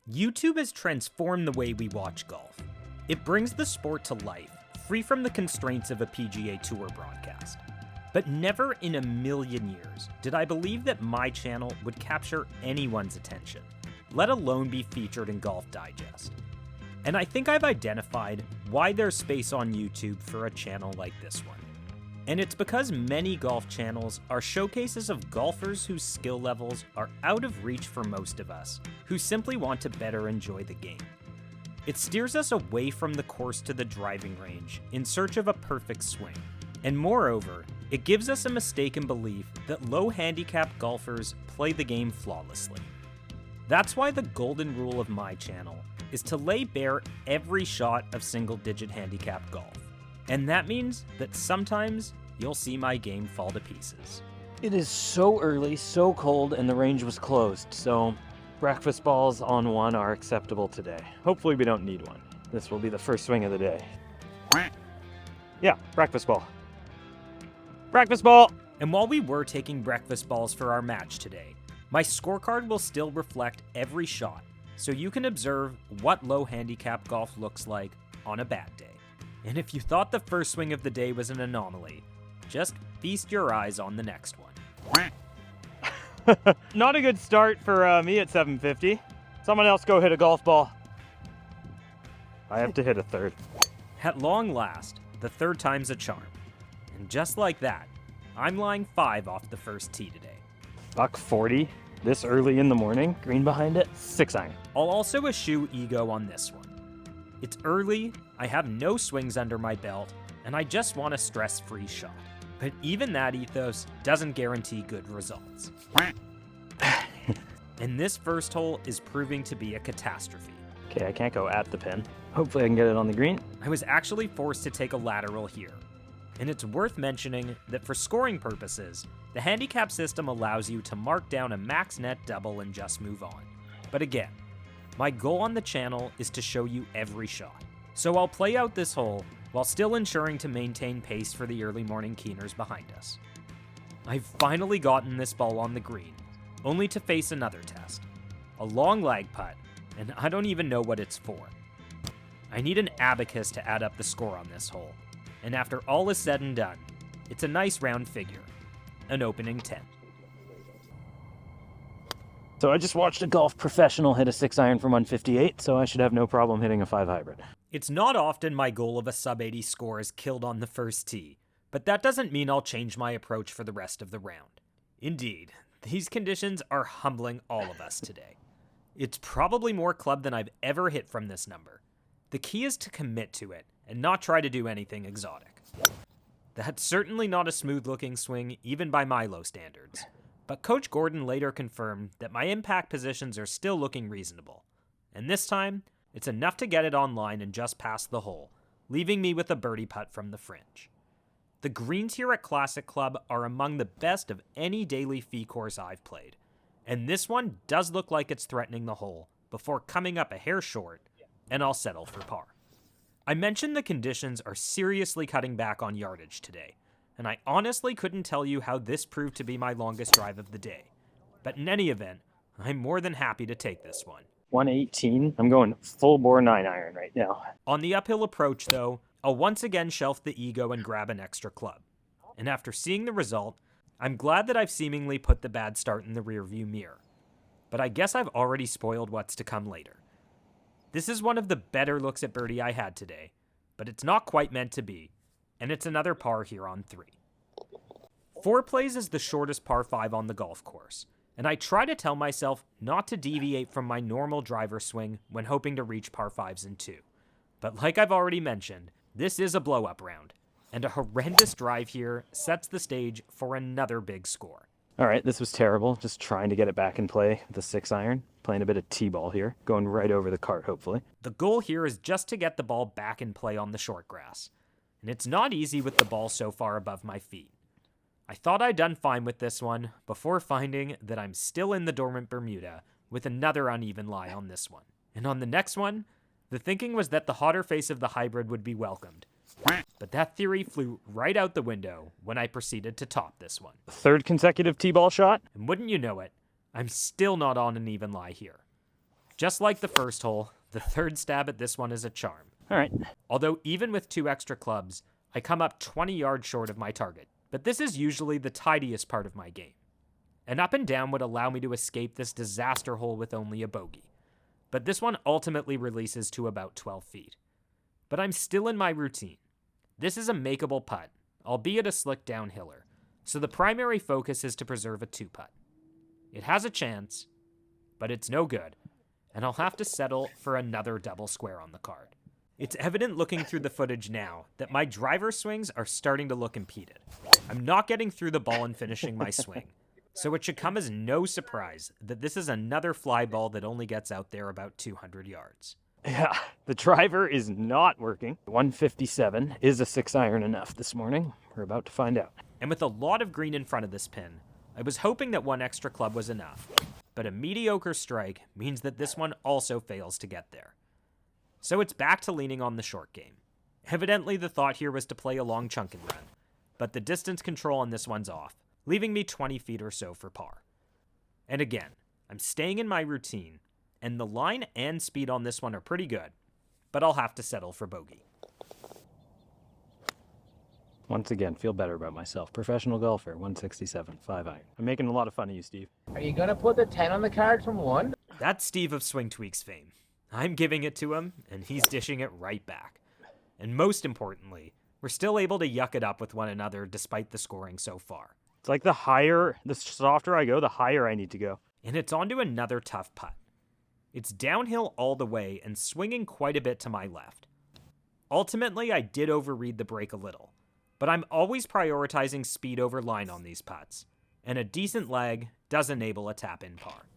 YouTube has transformed the way we watch golf. It brings the sport to life, free from the constraints of a PGA Tour broadcast. But never in a million years did I believe that my channel would capture anyone's attention, let alone be featured in Golf Digest. And I think I've identified why there's space on YouTube for a channel like this one. And it's because many golf channels are showcases of golfers whose skill levels are out of reach for most of us, who simply want to better enjoy the game. It steers us away from the course to the driving range in search of a perfect swing. And moreover, it gives us a mistaken belief that low handicap golfers play the game flawlessly. That's why the golden rule of my channel is to lay bare every shot of single-digit handicap golf. And that means that sometimes you'll see my game fall to pieces. It is so early, so cold, and the range was closed, so breakfast balls on one are acceptable today. Hopefully we don't need one. This will be the first swing of the day. Yeah, breakfast ball. Breakfast ball! And while we were taking breakfast balls for our match today, my scorecard will still reflect every shot, so you can observe what low handicap golf looks like on a bad day. And if you thought the first swing of the day was an anomaly, just feast your eyes on the next one. Not a good start for me at 750. Someone else go hit a golf ball. I have to hit a third. At long last, the third time's a charm. And just like that, I'm lying 5 off the first tee today. $140 this early in the morning. Green behind it, 6-iron. I'll also eschew ego on this one. It's early, I have no swings under my belt, and I just want a stress-free shot. But even that ethos doesn't guarantee good results. And this first hole is proving to be a catastrophe. Okay, I can't go at the pin. Hopefully I can get it on the green. I was actually forced to take a lateral here. And it's worth mentioning that for scoring purposes, the handicap system allows you to mark down a max net double and just move on. But again, my goal on the channel is to show you every shot. So I'll play out this hole while still ensuring to maintain pace for the early morning keeners behind us. I've finally gotten this ball on the green, only to face another test. A long lag putt, and I don't even know what it's for. I need an abacus to add up the score on this hole, and after all is said and done, it's a nice round figure, an opening 10. So I just watched a golf professional hit a 6-iron from 158, so I should have no problem hitting a 5 hybrid. It's not often my goal of a sub-80 score is killed on the first tee, but that doesn't mean I'll change my approach for the rest of the round. Indeed, these conditions are humbling all of us today. It's probably more club than I've ever hit from this number. The key is to commit to it and not try to do anything exotic. That's certainly not a smooth-looking swing, even by my low standards. But Coach Gordon later confirmed that my impact positions are still looking reasonable. And this time, it's enough to get it online and just past the hole, leaving me with a birdie putt from the fringe. The greens here at Classic Club are among the best of any daily fee course I've played. And this one does look like it's threatening the hole before coming up a hair short, and I'll settle for par. I mentioned the conditions are seriously cutting back on yardage today, and I honestly couldn't tell you how this proved to be my longest drive of the day. But in any event, I'm more than happy to take this one. 118. I'm going full bore 9-iron right now. On the uphill approach, though, I'll once again shelf the ego and grab an extra club. And after seeing the result, I'm glad that I've seemingly put the bad start in the rearview mirror. But I guess I've already spoiled what's to come later. This is one of the better looks at birdie I had today, but it's not quite meant to be, and it's another par here on 3. 4 plays is the shortest par 5 on the golf course, and I try to tell myself not to deviate from my normal driver swing when hoping to reach par 5s in 2. But like I've already mentioned, this is a blow-up round, and a horrendous drive here sets the stage for another big score. All right, this was terrible. Just trying to get it back in play with a 6-iron. Playing a bit of T-ball here. Going right over the cart, hopefully. The goal here is just to get the ball back in play on the short grass. And it's not easy with the ball so far above my feet. I thought I'd done fine with this one before finding that I'm still in the dormant Bermuda with another uneven lie on this one. And on the next one, the thinking was that the hotter face of the hybrid would be welcomed. But that theory flew right out the window when I proceeded to top this one. Third consecutive T-ball shot. And wouldn't you know it, I'm still not on an even lie here. Just like the first hole, the third stab at this one is a charm. All right. Although even with 2 extra clubs, I come up 20 yards short of my target. But this is usually the tidiest part of my game. An up and down would allow me to escape this disaster hole with only a bogey. But this one ultimately releases to about 12 feet. But I'm still in my routine. This is a makeable putt, albeit a slick downhiller, so the primary focus is to preserve a 2-putt. It has a chance, but it's no good, and I'll have to settle for another double square on the card. It's evident looking through the footage now that my driver swings are starting to look impeded. I'm not getting through the ball and finishing my swing, so it should come as no surprise that this is another fly ball that only gets out there about 200 yards. Yeah, the driver is not working. 157 is a 6-iron enough this morning. We're about to find out. And with a lot of green in front of this pin, I was hoping that 1 extra club was enough, but a mediocre strike means that this one also fails to get there. So it's back to leaning on the short game. Evidently the thought here was to play a long chunk and run, but the distance control on this one's off, leaving me 20 feet or so for par. And again, I'm staying in my routine, and the line and speed on this one are pretty good, but I'll have to settle for bogey. Once again, feel better about myself. Professional golfer, 167, 5-iron. I'm making a lot of fun of you, Steve. Are you gonna put the 10 on the card from 1? That's Steve of Swing Tweaks fame. I'm giving it to him, and he's dishing it right back. And most importantly, we're still able to yuck it up with one another despite the scoring so far. It's like the softer I go, the higher I need to go. And it's on to another tough putt. It's downhill all the way and swinging quite a bit to my left. Ultimately, I did overread the break a little, but I'm always prioritizing speed over line on these putts, and a decent leg does enable a tap-in par.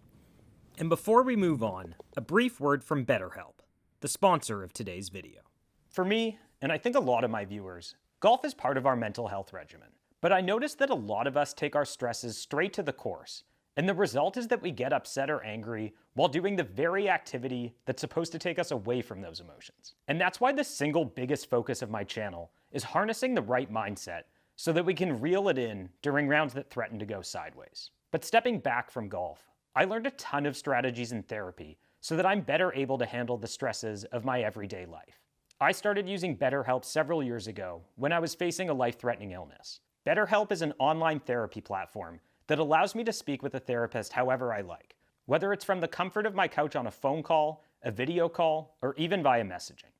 And before we move on, a brief word from BetterHelp, the sponsor of today's video. For me, and I think a lot of my viewers, golf is part of our mental health regimen. But I noticed that a lot of us take our stresses straight to the course, and the result is that we get upset or angry while doing the very activity that's supposed to take us away from those emotions. And that's why the single biggest focus of my channel is harnessing the right mindset so that we can reel it in during rounds that threaten to go sideways. But stepping back from golf, I learned a ton of strategies in therapy so that I'm better able to handle the stresses of my everyday life. I started using BetterHelp several years ago when I was facing a life-threatening illness. BetterHelp is an online therapy platform that allows me to speak with a therapist however I like, whether it's from the comfort of my couch on a phone call, a video call, or even via messaging.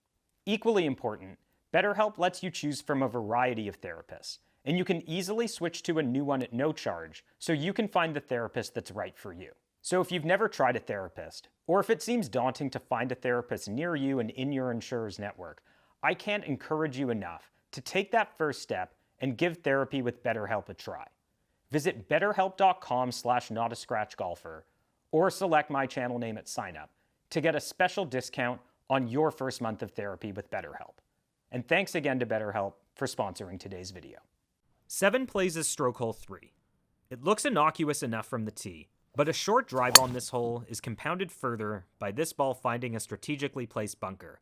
Equally important, BetterHelp lets you choose from a variety of therapists, and you can easily switch to a new one at no charge so you can find the therapist that's right for you. So if you've never tried a therapist, or if it seems daunting to find a therapist near you and in your insurer's network, I can't encourage you enough to take that first step and give therapy with BetterHelp a try. Visit betterhelp.com/notascratchgolfer or select my channel name at sign up to get a special discount on your first month of therapy with BetterHelp. And thanks again to BetterHelp for sponsoring today's video. 7 plays as stroke hole 3. It looks innocuous enough from the tee, but a short drive on this hole is compounded further by this ball finding a strategically placed bunker,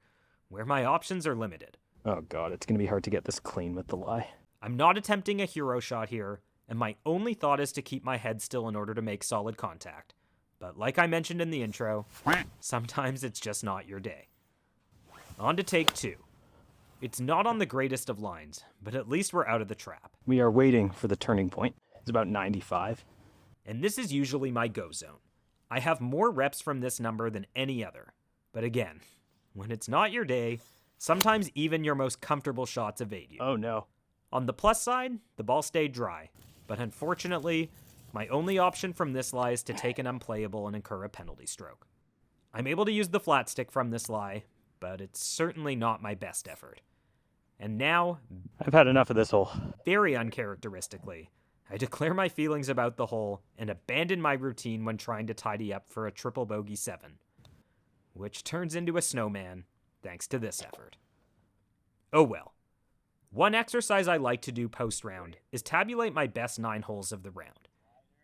where my options are limited. Oh god, it's going to be hard to get this clean with the lie. I'm not attempting a hero shot here, and my only thought is to keep my head still in order to make solid contact. But like I mentioned in the intro, sometimes it's just not your day. On to take 2. It's not on the greatest of lines, but at least we're out of the trap. We are waiting for the turning point. It's about 95. And this is usually my go zone. I have more reps from this number than any other. But again, when it's not your day, sometimes even your most comfortable shots evade you. Oh no. On the plus side, the ball stayed dry. But unfortunately, my only option from this lie is to take an unplayable and incur a penalty stroke. I'm able to use the flat stick from this lie, but it's certainly not my best effort. And now, I've had enough of this hole. very uncharacteristically, I declare my feelings about the hole and abandon my routine when trying to tidy up for a triple bogey 7, which turns into a snowman thanks to this effort. Oh well. One exercise I like to do post-round is tabulate my best 9 holes of the round.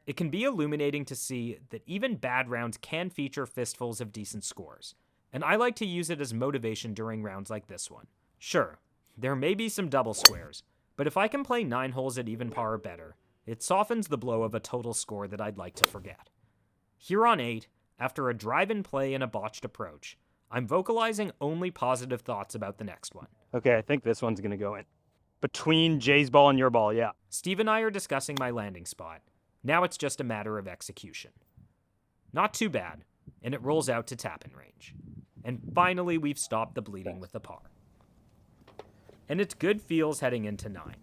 It can be illuminating to see that even bad rounds can feature fistfuls of decent scores, and I like to use it as motivation during rounds like this one. Sure, there may be some double squares, but if I can play 9 holes at even par or better, it softens the blow of a total score that I'd like to forget. Here on 8, After a drive and play and a botched approach, I'm vocalizing only positive thoughts about the next one. Okay, I think this one's gonna go in. Between Jay's ball and your ball, yeah. Steve and I are discussing my landing spot. Now it's just a matter of execution. Not too bad, and it rolls out to tap-in range. And finally, we've stopped the bleeding with a par. And it's good feels heading into 9.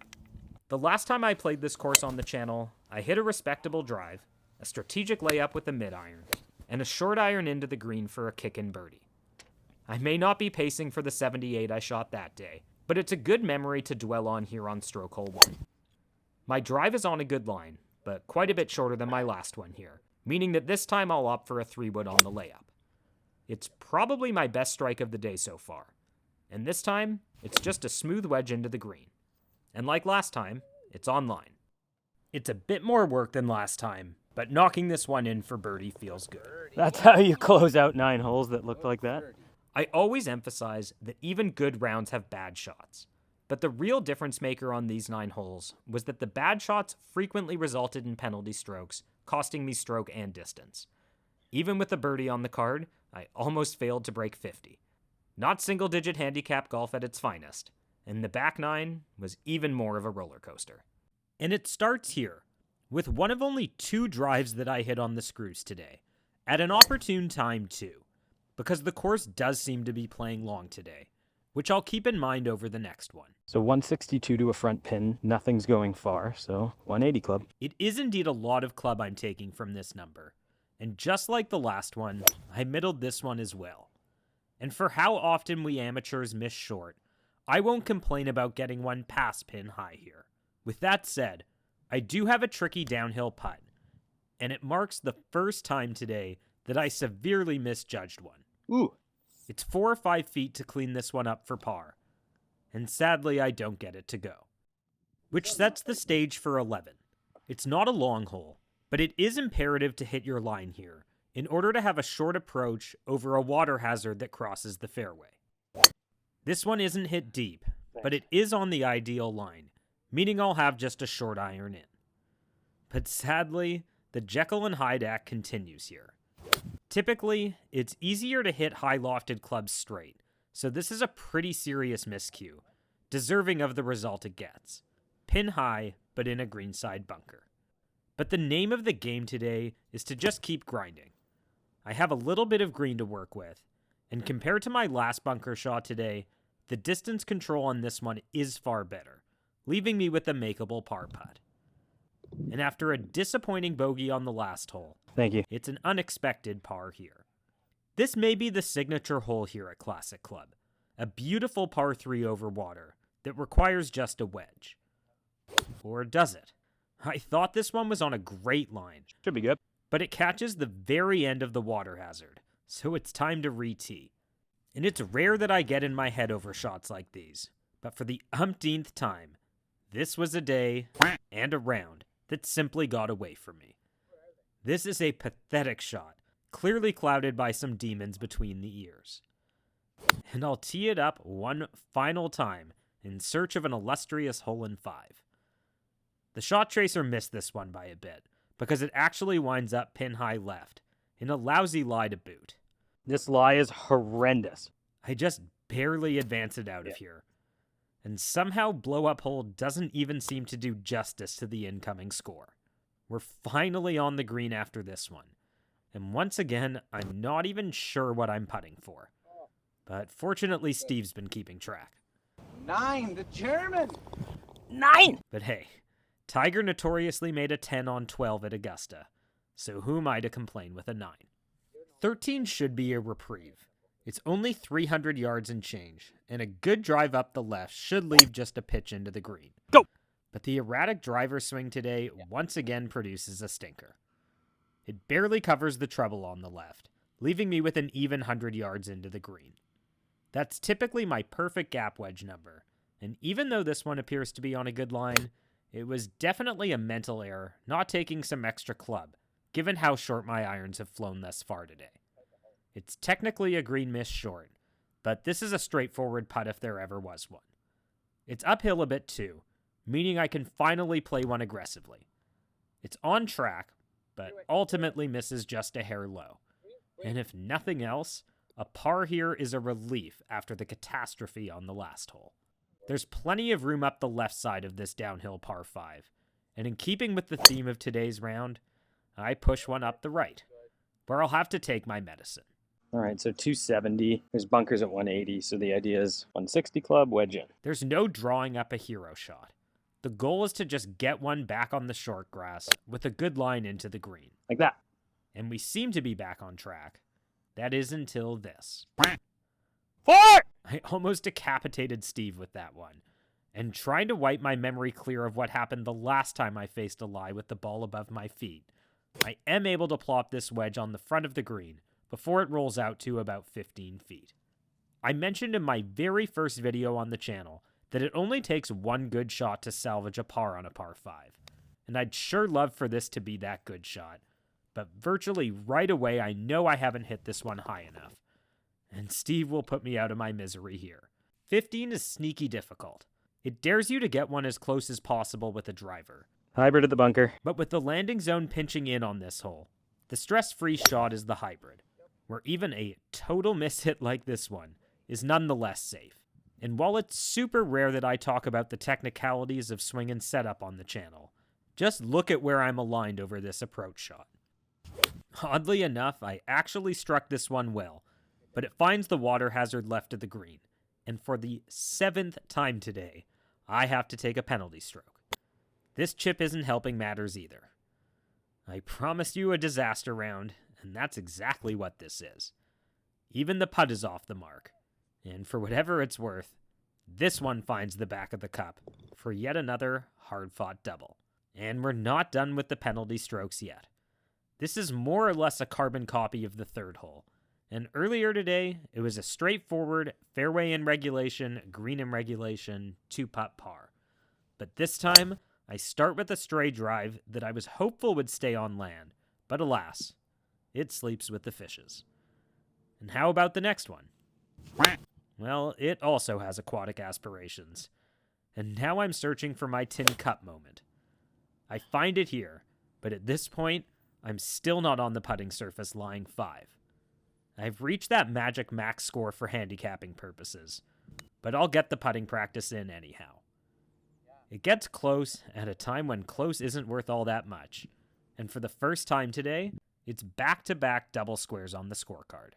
The last time I played this course on the channel, I hit a respectable drive, a strategic layup with a mid-iron, and a short iron into the green for a kick-in birdie. I may not be pacing for the 78 I shot that day, but it's a good memory to dwell on here on stroke hole 1. My drive is on a good line, but quite a bit shorter than my last one here, meaning that this time I'll opt for a 3-wood on the layup. It's probably my best strike of the day so far, and this time, it's just a smooth wedge into the green. And like last time, it's on line. It's a bit more work than last time, but knocking this one in for birdie feels good. That's how you close out 9 holes that looked like that. I always emphasize that even good rounds have bad shots, but the real difference maker on these 9 holes was that the bad shots frequently resulted in penalty strokes, costing me stroke and distance. Even with the birdie on the card, I almost failed to break 50. Not single-digit handicap golf at its finest, and the back 9 was even more of a roller coaster. And it starts here, with one of only 2 drives that I hit on the screws today, at an opportune time too, because the course does seem to be playing long today, which I'll keep in mind over the next one. So 162 to a front pin, nothing's going far, so 180 club. It is indeed a lot of club I'm taking from this number, and just like the last one, I middled this one as well. And for how often we amateurs miss short, I won't complain about getting one past pin high here. With that said, I do have a tricky downhill putt, and it marks the first time today that I severely misjudged one. Ooh. It's 4 or 5 feet to clean this one up for par, and sadly I don't get it to go. Which sets the stage for 11. It's not a long hole, but it is imperative to hit your line here, in order to have a short approach over a water hazard that crosses the fairway. This one isn't hit deep, but it is on the ideal line, meaning I'll have just a short iron in. But sadly, the Jekyll and Hyde act continues here. Typically, it's easier to hit high-lofted clubs straight, so this is a pretty serious miscue, deserving of the result it gets. Pin high, but in a greenside bunker. But the name of the game today is to just keep grinding. I have a little bit of green to work with, and compared to my last bunker shot today, the distance control on this one is far better, leaving me with a makeable par putt. And after a disappointing bogey on the last hole, Thank you. it's an unexpected par here. This may be the signature hole here at Classic Club, a beautiful par 3 over water that requires just a wedge. Or does it? I thought this one was on a great line, Should be good. but it catches the very end of the water hazard, so it's time to re-tee. And it's rare that I get in my head over shots like these, but for the umpteenth time, this was a day and a round that simply got away from me. This is a pathetic shot, clearly clouded by some demons between the ears. And I'll tee it up one final time in search of an illustrious hole in 5. The shot tracer missed this one by a bit, because it actually winds up pin high left, in a lousy lie to boot. This lie is horrendous. I just barely advance it out of here. And somehow Blow Up Hole doesn't even seem to do justice to the incoming score. We're finally on the green after this one. And once again, I'm not even sure what I'm putting for. But fortunately, Steve's been keeping track. 9, the German. 9! But hey, Tiger notoriously made a 10 on 12 at Augusta, so who am I to complain with a 9? 13 should be a reprieve. It's only 300 yards and change, and a good drive up the left should leave just a pitch into the green. Go! But the erratic driver swing today once again produces a stinker. It barely covers the treble on the left, leaving me with an even 100 yards into the green. That's typically my perfect gap wedge number, and even though this one appears to be on a good line, it was definitely a mental error not taking some extra club, given how short my irons have flown thus far today. It's technically a green miss short, but this is a straightforward putt if there ever was one. It's uphill a bit too, meaning I can finally play one aggressively. It's on track, but ultimately misses just a hair low. And if nothing else, a par here is a relief after the catastrophe on the last hole. There's plenty of room up the left side of this downhill par 5, and in keeping with the theme of today's round, I push one up the right, where I'll have to take my medicine. All right, so 270. There's bunkers at 180, so the idea is 160 club, wedge in. There's no drawing up a hero shot. The goal is to just get one back on the short grass with a good line into the green. Like that. And we seem to be back on track. That is until this. 4! I almost decapitated Steve with that one. And trying to wipe my memory clear of what happened the last time I faced a lie with the ball above my feet, I am able to plop this wedge on the front of the green before it rolls out to about 15 feet. I mentioned in my very first video on the channel that it only takes one good shot to salvage a par on a par 5. And I'd sure love for this to be that good shot. But virtually right away, I know I haven't hit this one high enough. And Steve will put me out of my misery here. 15 is sneaky difficult. It dares you to get one as close as possible with a driver. Hybrid at the bunker. But with the landing zone pinching in on this hole, the stress-free shot is the hybrid, where even a total mishit like this one is nonetheless safe. And while it's super rare that I talk about the technicalities of swing and setup on the channel, just look at where I'm aligned over this approach shot. Oddly enough, I actually struck this one well, but it finds the water hazard left of the green, and for the 7th time today, I have to take a penalty stroke. This chip isn't helping matters either. I promised you a disaster round, and that's exactly what this is. Even the putt is off the mark, and for whatever it's worth, this one finds the back of the cup for yet another hard-fought double. And we're not done with the penalty strokes yet. This is more or less a carbon copy of the third hole, and earlier today, it was a straightforward fairway in regulation, green in regulation, 2-putt par. But this time, I start with a stray drive that I was hopeful would stay on land, but alas, it sleeps with the fishes. And how about the next one? Well, it also has aquatic aspirations. And now I'm searching for my tin cup moment. I find it here, but at this point, I'm still not on the putting surface lying 5. I've reached that magic max score for handicapping purposes, but I'll get the putting practice in anyhow. It gets close at a time when close isn't worth all that much, and for the first time today, it's back-to-back double squares on the scorecard.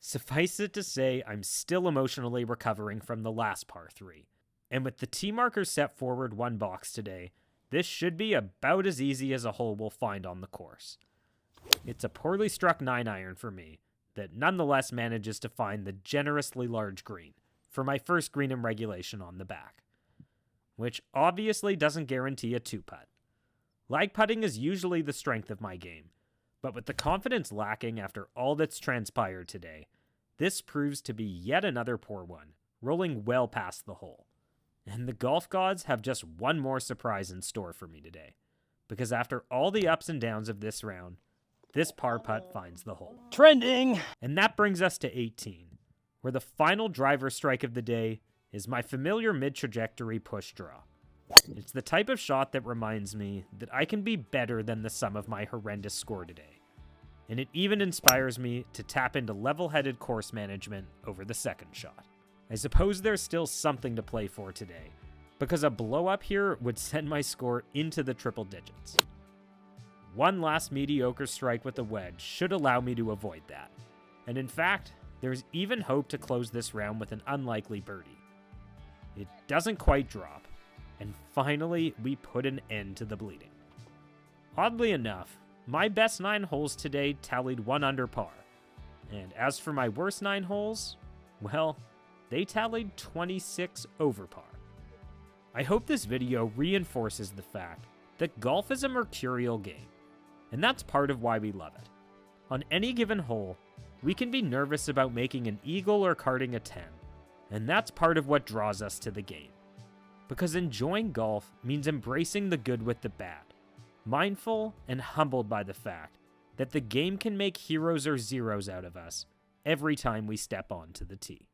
Suffice it to say, I'm still emotionally recovering from the last par 3, and with the tee marker set forward 1 box today, this should be about as easy as a hole we'll find on the course. It's a poorly struck 9-iron for me that nonetheless manages to find the generously large green for my first green in regulation on the back, which obviously doesn't guarantee a 2-putt. Lag putting is usually the strength of my game, but with the confidence lacking after all that's transpired today, this proves to be yet another poor one, rolling well past the hole. And the golf gods have just one more surprise in store for me today, because after all the ups and downs of this round, this par putt finds the hole. Trending! And that brings us to 18, where the final driver strike of the day is my familiar mid-trajectory push draw. It's the type of shot that reminds me that I can be better than the sum of my horrendous score today. And it even inspires me to tap into level-headed course management over the second shot. I suppose there's still something to play for today, because a blow-up here would send my score into the triple digits. One last mediocre strike with a wedge should allow me to avoid that. And in fact, there's even hope to close this round with an unlikely birdie. It doesn't quite drop, and finally we put an end to the bleeding. Oddly enough, my best 9 holes today tallied 1 under par, and as for my worst 9 holes, well, they tallied 26 over par. I hope this video reinforces the fact that golf is a mercurial game, and that's part of why we love it. On any given hole, we can be nervous about making an eagle or carding a 10, and that's part of what draws us to the game. Because enjoying golf means embracing the good with the bad, mindful and humbled by the fact that the game can make heroes or zeros out of us every time we step onto the tee.